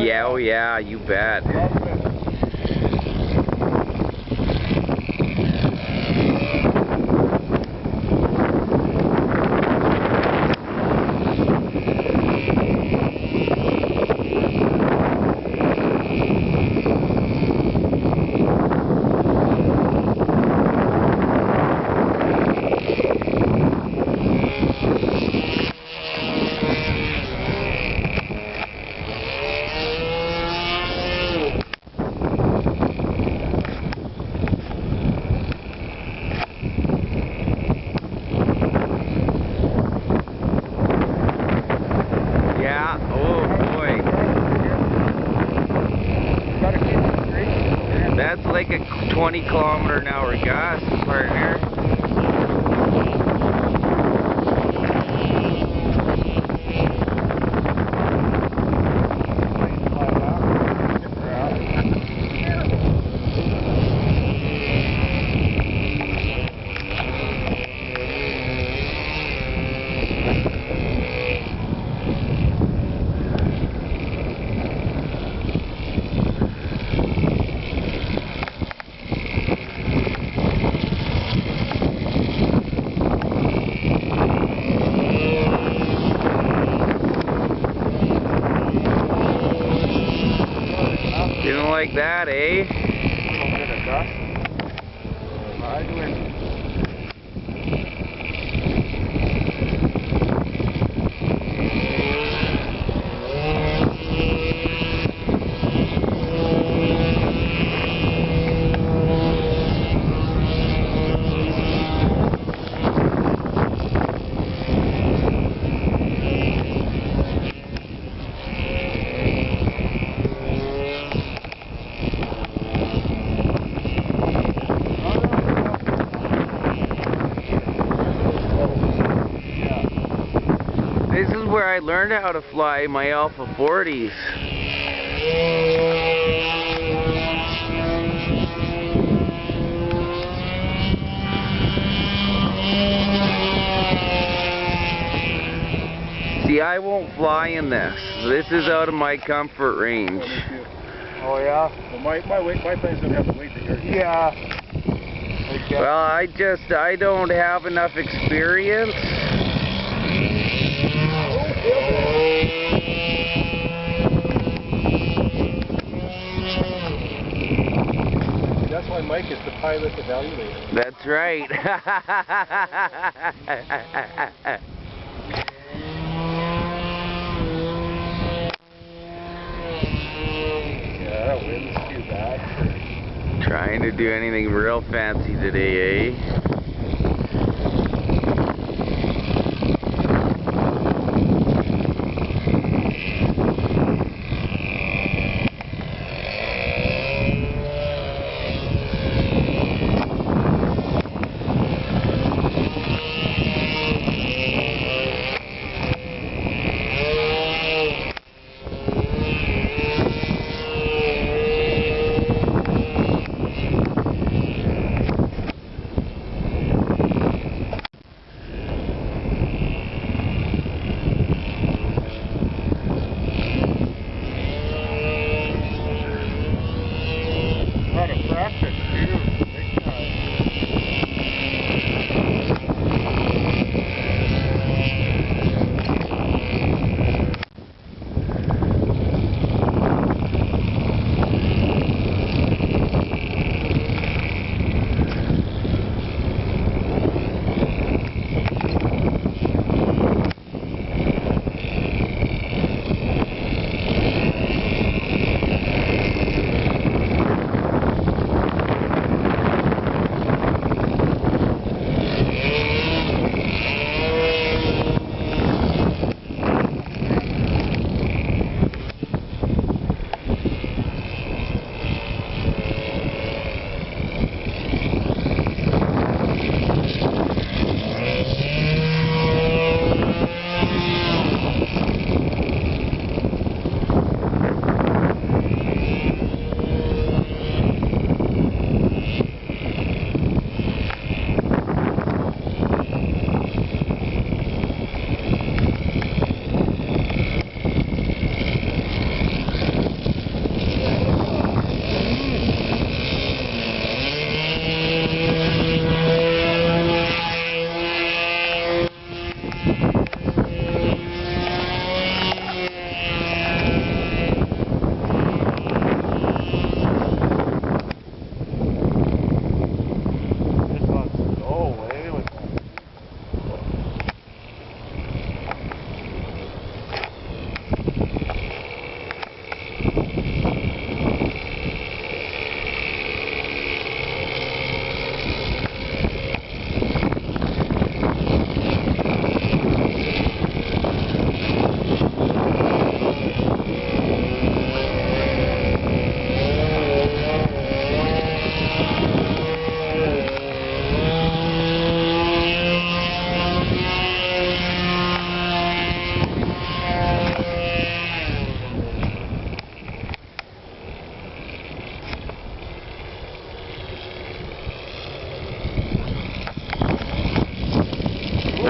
Yeah, oh yeah, you bet. Yeah, oh boy. That's like a 20-kilometer-an-hour gust, partner. Didn't like that, eh? A little bit of dust. This is where I learned how to fly my Alpha 40s. See, I won't fly in this. This is out of my comfort range. Oh yeah? Well, my plane's gonna have to wait to hear you. Yeah. Okay. Well, I don't have enough experience. That's why Mike is the pilot evaluator. That's right. Yeah, that wind's too bad. Trying to do anything real fancy today, eh?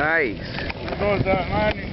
Nice. There goes that landing